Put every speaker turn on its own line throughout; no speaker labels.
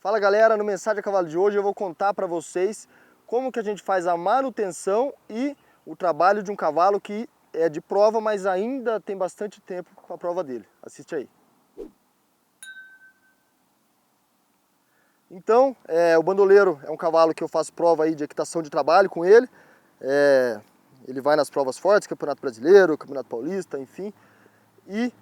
Fala galera, no Mensagem a Cavalo de hoje eu vou contar para vocês como que a gente faz a manutenção e o trabalho de um cavalo que é de prova, mas ainda tem bastante tempo com a prova dele. Assiste aí. Então, o bandoleiro é um cavalo que eu faço prova aí de equitação de trabalho com ele. Ele vai nas provas fortes, Campeonato Brasileiro, Campeonato Paulista, enfim. E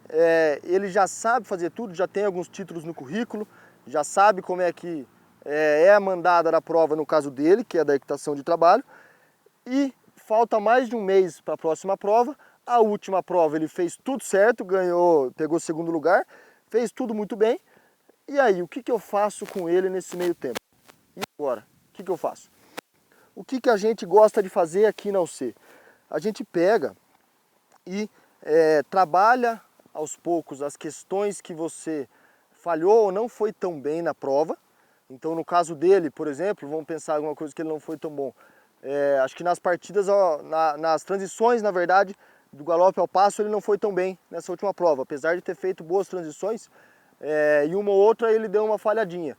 ele já sabe fazer tudo, já tem alguns títulos no currículo, já sabe como é que é a mandada da prova no caso dele, que é da equitação de trabalho. E falta mais de um mês para a próxima prova. A última prova ele fez tudo certo, ganhou, pegou segundo lugar, fez tudo muito bem. E aí, o que eu faço com ele nesse meio tempo? E agora, o que eu faço? O que a gente gosta de fazer aqui na UC? A gente pega e trabalha aos poucos as questões que você falhou ou não foi tão bem na prova. Então no caso dele, por exemplo, vamos pensar alguma coisa que ele não foi tão bom. Acho que nas partidas, nas transições, na verdade, do galope ao passo, ele não foi tão bem nessa última prova. Apesar de ter feito boas transições, e uma ou outra ele deu uma falhadinha.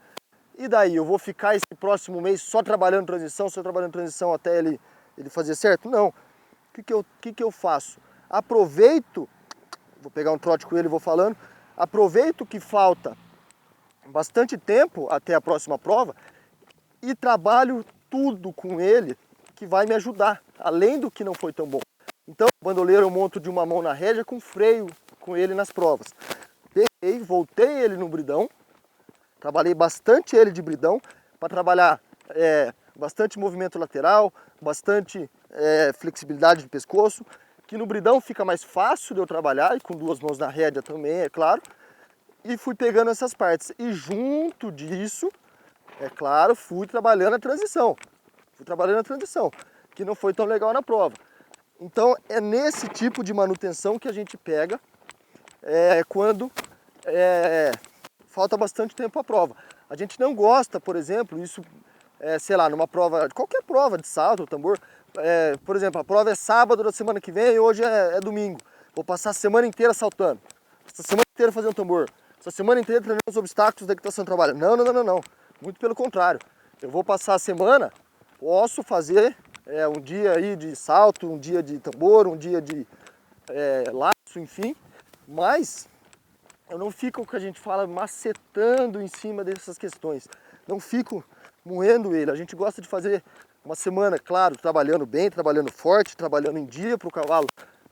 E daí, eu vou ficar esse próximo mês só trabalhando transição até ele fazer certo? Não. O que eu faço? Aproveito, vou pegar um trote com ele e vou falando, aproveito que falta bastante tempo até a próxima prova e trabalho tudo com ele que vai me ajudar, além do que não foi tão bom. Então, o bandoleiro eu monto de uma mão na rédea com freio com ele nas provas. Peguei, voltei ele no bridão, trabalhei bastante ele de bridão para trabalhar bastante movimento lateral, bastante flexibilidade de pescoço, que no bridão fica mais fácil de eu trabalhar, e com duas mãos na rédea também, é claro. E fui pegando essas partes. E junto disso, é claro, fui trabalhando a transição. Que não foi tão legal na prova. Então é nesse tipo de manutenção que a gente pega quando falta bastante tempo a prova. A gente não gosta, por exemplo, isso, sei lá, numa prova, qualquer prova de salto ou tambor, por exemplo, a prova é sábado da semana que vem e hoje é domingo. Vou passar a semana inteira saltando, essa semana inteira fazendo tambor, essa semana inteira treinando os obstáculos da equitação de trabalho. Não. Muito pelo contrário. Eu vou passar a semana, posso fazer um dia aí de salto, um dia de tambor, um dia de laço, enfim, mas eu não fico, o que a gente fala, macetando em cima dessas questões. Não fico moendo ele. A gente gosta de fazer uma semana, claro, trabalhando bem, trabalhando forte, trabalhando em dia para o cavalo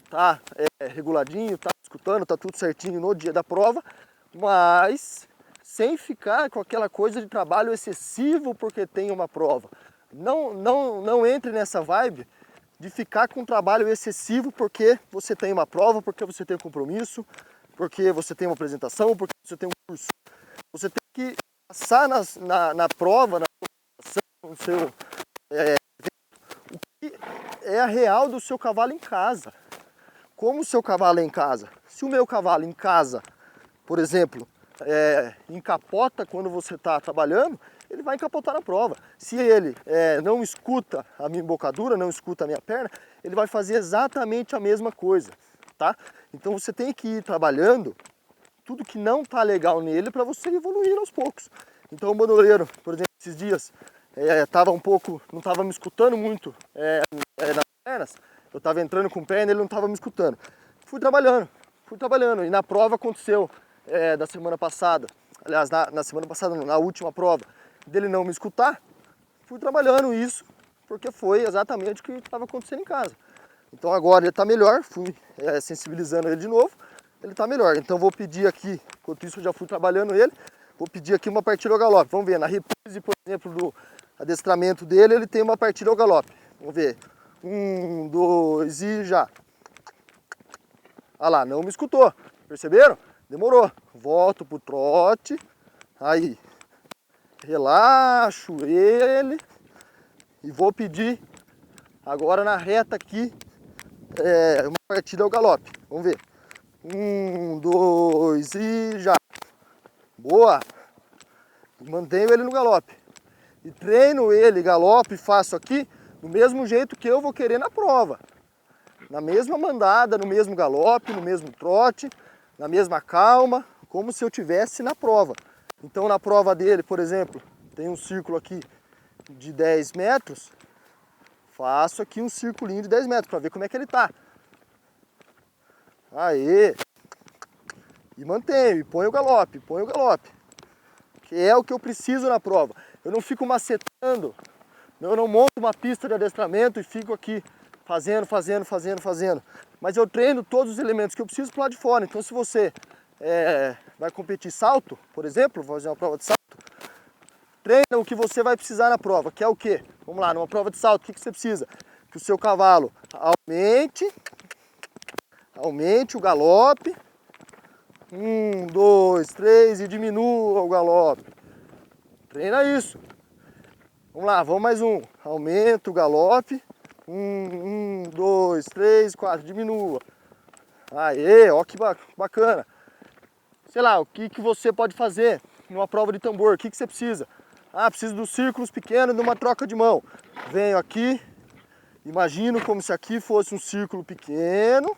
tá reguladinho, tá escutando, tá tudo certinho no dia da prova, mas sem ficar com aquela coisa de trabalho excessivo porque tem uma prova. Não entre nessa vibe de ficar com trabalho excessivo porque você tem uma prova, porque você tem um compromisso, porque você tem uma apresentação, porque você tem um curso. Você tem que passar na prova, na apresentação, no seu o que é a real do seu cavalo em casa. Como o seu cavalo é em casa? Se o meu cavalo em casa, por exemplo, encapota quando você está trabalhando, ele vai encapotar na prova. Se ele não escuta a minha embocadura, não escuta a minha perna, ele vai fazer exatamente a mesma coisa, tá? Então você tem que ir trabalhando tudo que não está legal nele para você evoluir aos poucos. Então o bandoleiro, por exemplo, esses dias, não estava me escutando muito nas pernas, eu estava entrando com perna e ele não estava me escutando. Fui trabalhando, e na prova aconteceu da semana passada, aliás, na semana passada, não, na última prova, dele não me escutar, fui trabalhando isso, porque foi exatamente o que estava acontecendo em casa. Então agora ele está melhor, fui sensibilizando ele de novo, ele está melhor. Então vou pedir aqui, enquanto isso eu já fui trabalhando ele, vou pedir aqui uma partida ao galope. Vamos ver, na reprise, por exemplo, do adestramento dele, ele tem uma partida ao galope. Vamos ver, 1, 2 e já. Ah lá, não me escutou, perceberam? Demorou. Volto pro trote, aí relaxo ele e vou pedir agora na reta aqui uma partida ao galope. Vamos ver. 1, 2 e já. Boa! Mantenho ele no galope. E treino ele, galope, faço aqui do mesmo jeito que eu vou querer na prova. Na mesma mandada, no mesmo galope, no mesmo trote, na mesma calma, como se eu tivesse na prova. Então na prova dele, por exemplo, tem um círculo aqui de 10 metros, faço aqui um circulinho de 10 metros para ver como é que ele tá. Aê! E mantenho, e põe o galope, que é o que eu preciso na prova. Eu não fico macetando, eu não monto uma pista de adestramento e fico aqui fazendo. Mas eu treino todos os elementos que eu preciso pro lado de fora. Então se você vai competir salto, por exemplo, vou fazer uma prova de salto, treina o que você vai precisar na prova, que é o quê? Vamos lá, numa prova de salto, o que você precisa? Que o seu cavalo aumente o galope. 1, 2, 3 e diminua o galope. Treina isso. Vamos lá, vamos mais um. Aumenta o galope. 1, 2, 3, 4, diminua. Aê, ó que bacana. Sei lá, o que você pode fazer numa prova de tambor? O que você precisa? Ah, preciso dos círculos pequenos numa troca de mão. Venho aqui, imagino como se aqui fosse um círculo pequeno.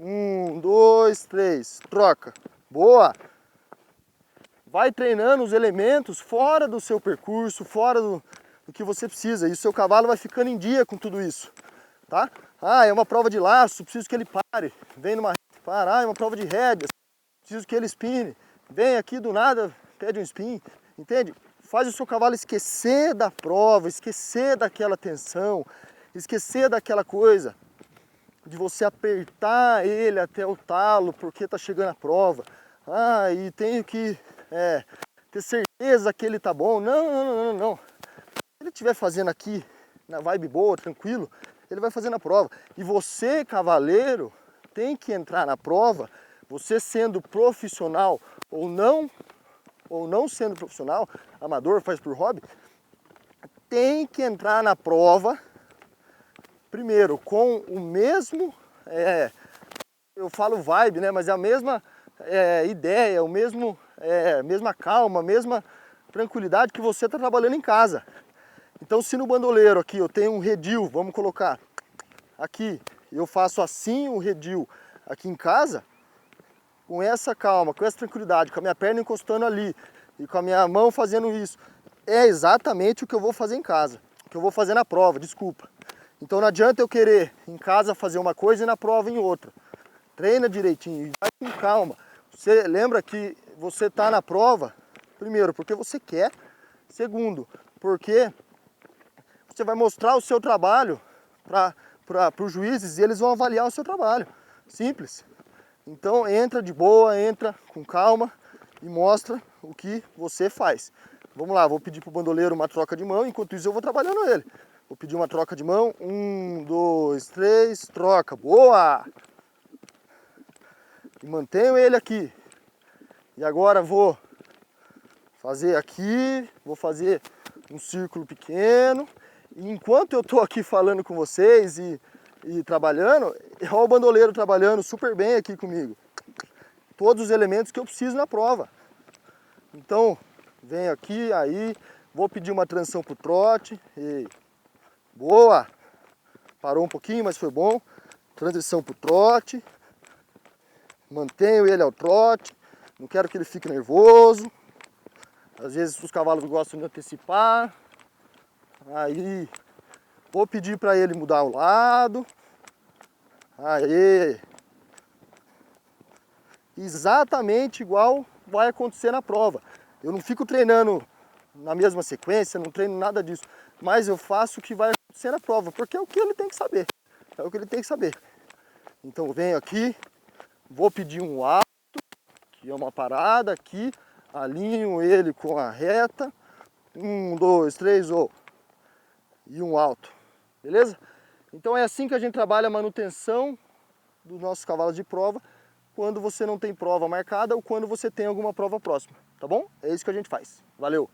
1, 2, 3, troca. Boa! Vai treinando os elementos fora do seu percurso, fora do que você precisa. E o seu cavalo vai ficando em dia com tudo isso, tá? Ah, é uma prova de laço, preciso que ele pare. Vem numa reta, para. Ah, é uma prova de rédeas, preciso que ele espine. Vem aqui do nada, pede um spin, entende? Faz o seu cavalo esquecer da prova, esquecer daquela tensão, esquecer daquela coisa de você apertar ele até o talo porque tá chegando a prova. Ah, e tenho que ter certeza que ele tá bom. Não. Se ele estiver fazendo aqui na vibe boa, tranquilo, ele vai fazer na prova. E você, cavaleiro, tem que entrar na prova, você sendo profissional ou não sendo profissional, amador, faz por hobby, tem que entrar na prova primeiro com o mesmo, eu falo vibe, né? Mas é a mesma ideia, mesma calma, mesma tranquilidade que você está trabalhando em casa. Então se no bandoleiro aqui eu tenho um redil, vamos colocar aqui, eu faço assim o redil aqui em casa, com essa calma, com essa tranquilidade, com a minha perna encostando ali e com a minha mão fazendo isso, é exatamente o que eu vou fazer em casa, o que eu vou fazer na prova, desculpa. Então não adianta eu querer em casa fazer uma coisa e na prova em outra. Treina direitinho, vai com calma. Você lembra que você está na prova, primeiro, porque você quer. Segundo, porque você vai mostrar o seu trabalho para os juízes e eles vão avaliar o seu trabalho. Simples. Então entra de boa, entra com calma e mostra o que você faz. Vamos lá, vou pedir para o bandoleiro uma troca de mão, enquanto isso eu vou trabalhando ele. Vou pedir uma troca de mão. 1, 2, 3, troca. Boa! E mantenho ele aqui. E agora vou fazer aqui, vou fazer um círculo pequeno. E enquanto eu estou aqui falando com vocês e trabalhando, olha o bandoleiro trabalhando super bem aqui comigo. Todos os elementos que eu preciso na prova. Então, venho aqui, aí, vou pedir uma transição pro trote. E boa! Parou um pouquinho, mas foi bom. Transição pro trote. Mantenho ele ao trote. Não quero que ele fique nervoso. Às vezes os cavalos gostam de antecipar. Aí vou pedir para ele mudar o lado. Aí. Exatamente igual vai acontecer na prova. Eu não fico treinando na mesma sequência, não treino nada disso. Mas eu faço o que vai acontecer na prova, porque é o que ele tem que saber. É o que ele tem que saber. Então eu venho aqui, vou pedir um alto, que é uma parada aqui, alinho ele com a reta. 1, 2, 3, ou e um alto. Beleza? Então é assim que a gente trabalha a manutenção dos nossos cavalos de prova quando você não tem prova marcada ou quando você tem alguma prova próxima, tá bom? É isso que a gente faz. Valeu!